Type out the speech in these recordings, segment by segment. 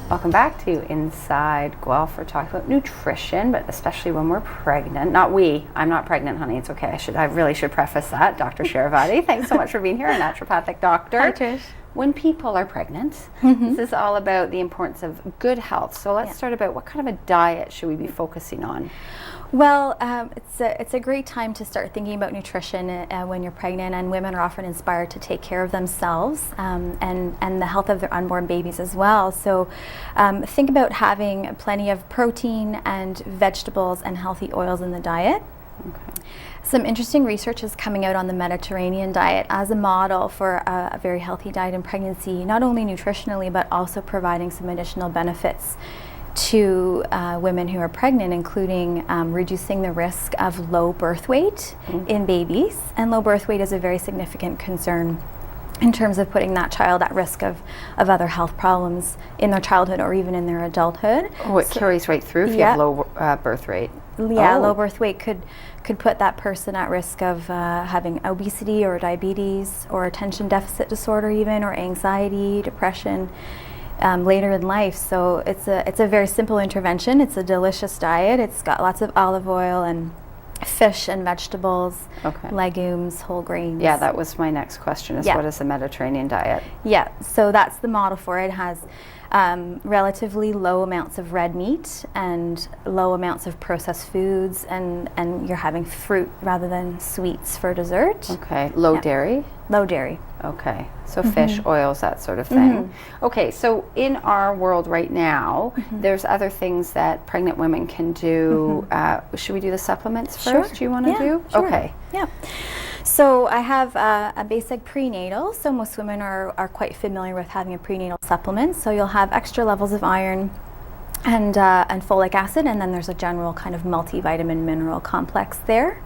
Welcome back to Inside Guelph. We're talking about nutrition, but especially when we're pregnant. Not we. I'm not pregnant, honey. It's okay. I really should preface that. Dr. Cherevaty, thanks so much for being here, a naturopathic doctor. Hi, Trish. When people are pregnant, this is all about the importance of good health. So let's start about what kind of a diet should we be focusing on? Well, it's a great time to start thinking about nutrition when you're pregnant, and women are often inspired to take care of themselves and the health of their unborn babies as well. So think about having plenty of protein and vegetables and healthy oils in the diet. Okay. Some interesting research is coming out on the Mediterranean diet as a model for a very healthy diet in pregnancy, not only nutritionally, but also providing some additional benefits to women who are pregnant, including reducing the risk of low birth weight in babies. And low birth weight is a very significant concern in terms of putting that child at risk of other health problems in their childhood or even in their adulthood. Oh, it carries right through if you have low birth rate. Yeah, low birth weight could put that person at risk of having obesity or diabetes or attention deficit disorder even, or anxiety, depression later in life. So it's a very simple intervention. It's a delicious diet. It's got lots of olive oil and fish and vegetables, legumes, whole grains. Yeah, that was my next question, is what is the Mediterranean diet? Yeah, so that's the model for it. It has relatively low amounts of red meat and low amounts of processed foods, and you're having fruit rather than sweets for dessert. Okay, low dairy? Low dairy. Okay, so fish, oils, that sort of thing. Okay, so in our world right now, there's other things that pregnant women can do. Should we do the supplements first? Do you want to do? Sure. Okay. Yeah. So I have a basic prenatal. So most women are quite familiar with having a prenatal supplement. So you'll have extra levels of iron and folic acid, and then there's a general kind of multivitamin mineral complex there.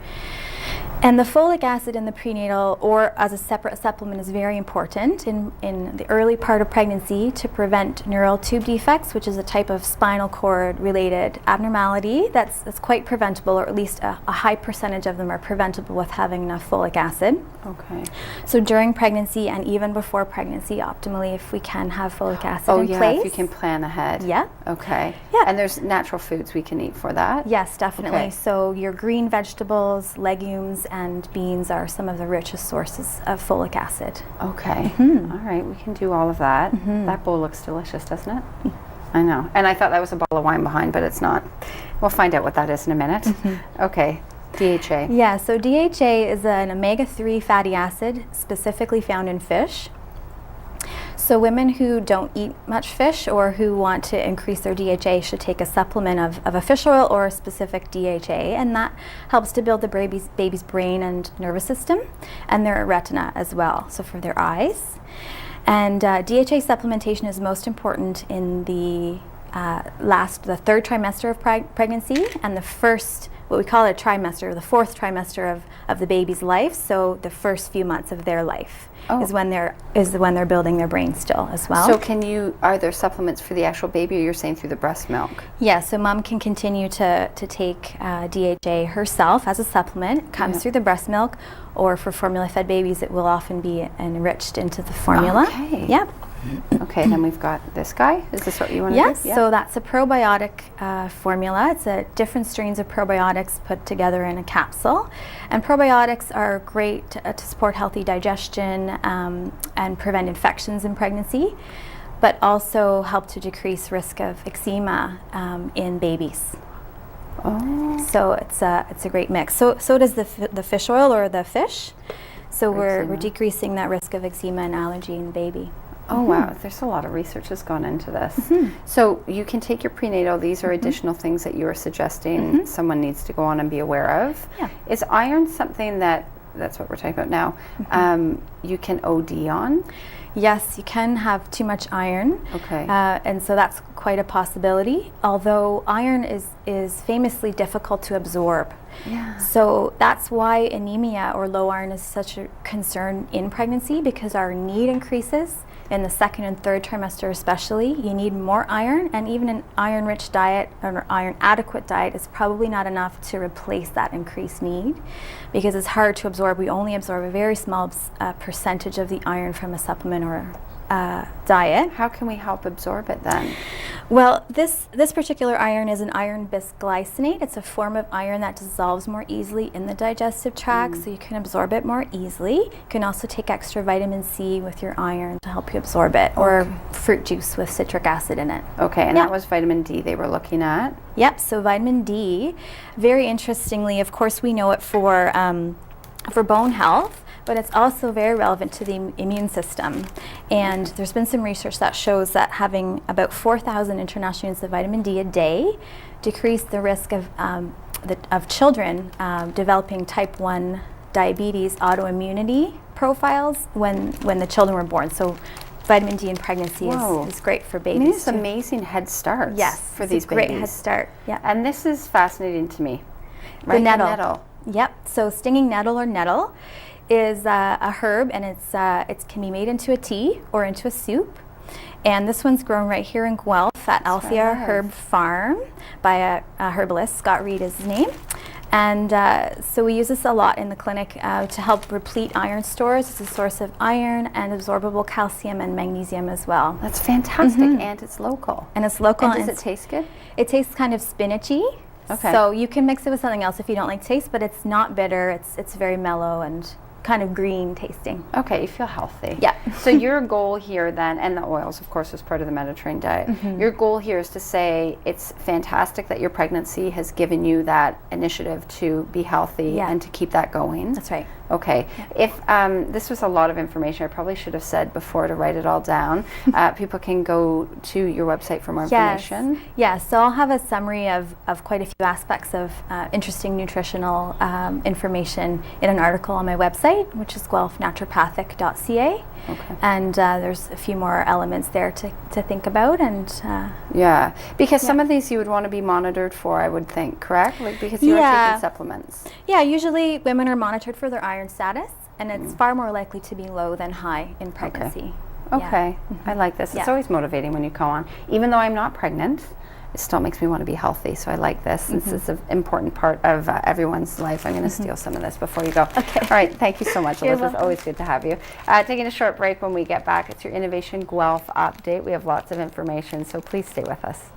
And the folic acid in the prenatal or as a separate supplement is very important in the early part of pregnancy to prevent neural tube defects, which is a type of spinal cord related abnormality that's quite preventable, or at least a high percentage of them are preventable with having enough folic acid. Okay. So during pregnancy and even before pregnancy, optimally, if we can have folic acid in place. If you can plan ahead. Yeah. Okay. Yeah. And there's natural foods we can eat for that? Yes, definitely. Okay. So your green vegetables, legumes, and beans are some of the richest sources of folic acid. Okay. All right, we can do all of that. That bowl looks delicious, doesn't it? I know. And I thought that was a bottle of wine behind, but it's not. We'll find out what that is in a minute. Okay. DHA. Yeah, so DHA is an omega-3 fatty acid specifically found in fish. So women who don't eat much fish or who want to increase their DHA should take a supplement of a fish oil or a specific DHA, and that helps to build the baby's brain and nervous system and their retina as well, so for their eyes. And DHA supplementation is most important in the third trimester of pregnancy and the first, what we call a trimester, the fourth trimester of the baby's life. So the first few months of their life is when they're building their brain still as well. So are there supplements for the actual baby, or you're saying through the breast milk? Yeah, so mom can continue to take DHA herself as a supplement. It comes through the breast milk, or for formula-fed babies, it will often be enriched into the formula. Okay. Yep. Okay, then we've got this guy. Is this what you want to do? Yes, so that's a probiotic formula. It's different strains of probiotics put together in a capsule. And probiotics are great to support healthy digestion and prevent infections in pregnancy, but also help to decrease risk of eczema in babies. Oh. So it's a great mix. So does the fish oil or the fish. So we're decreasing that risk of eczema and allergy in the baby. Oh, wow. There's a lot of research that's gone into this. So you can take your prenatal. These are additional things that you are suggesting someone needs to go on and be aware of. Yeah. Is iron something that's what we're talking about now, you can OD on? Yes, you can have too much iron. Okay. And so that's quite a possibility, although iron is famously difficult to absorb. Yeah. So that's why anemia or low iron is such a concern in pregnancy, because our need increases in the second and third trimester especially. You need more iron, and even an iron-rich diet or iron-adequate diet is probably not enough to replace that increased need, because it's hard to absorb. We only absorb a very small percentage of the iron from a supplement or diet. How can we help absorb it then? Well, this particular iron is an iron bisglycinate. It's a form of iron that dissolves more easily in the digestive tract, so you can absorb it more easily. You can also take extra vitamin C with your iron to help you absorb it, or fruit juice with citric acid in it. Okay, and that was vitamin D they were looking at? Yep, so vitamin D, very interestingly, of course we know it for bone health, but it's also very relevant to the immune system. And there's been some research that shows that having about 4,000 international units of vitamin D a day decreased the risk of children developing type 1 diabetes autoimmunity profiles when the children were born. So vitamin D in pregnancy is great for babies. I mean, it's amazing head starts for these babies. Great head start. Yeah. And this is fascinating to me. Right? The nettle. Yep. So stinging nettle or nettle is a herb, and it can be made into a tea or into a soup. And this one's grown right here in Guelph at Althea Herb Farm by a herbalist. Scott Reed is his name. And so we use this a lot in the clinic to help replete iron stores. It's a source of iron and absorbable calcium and magnesium as well. That's fantastic, and it's local. And it's local. And does it taste good? It tastes kind of spinachy. Okay. So you can mix it with something else if you don't like taste, but it's not bitter. It's very mellow and kind of green tasting. Okay, you feel healthy. Yeah. So your goal here then, and the oils of course is part of the Mediterranean diet, your goal here is to say it's fantastic that your pregnancy has given you that initiative to be healthy and to keep that going. That's right. Okay. Yeah. If this was a lot of information, I probably should have said before to write it all down. People can go to your website for more information. Yes, so I'll have a summary of quite a few aspects of interesting nutritional information in an article on my website, which is guelphnaturopathic.ca. Okay. And there's a few more elements there to think about. And because some of these you would want to be monitored for, I would think, correct? Like, because you are taking supplements. Yeah, usually women are monitored for their iron status, and it's far more likely to be low than high in pregnancy. Okay. I like this. It's always motivating when you come on. Even though I'm not pregnant, it still makes me want to be healthy. So I like this. This is an important part of everyone's life. I'm going to steal some of this before you go. Okay. All right. Thank you so much, Elizabeth. Always good to have you. Taking a short break. When we get back, it's your Innovation Guelph update. We have lots of information, so please stay with us.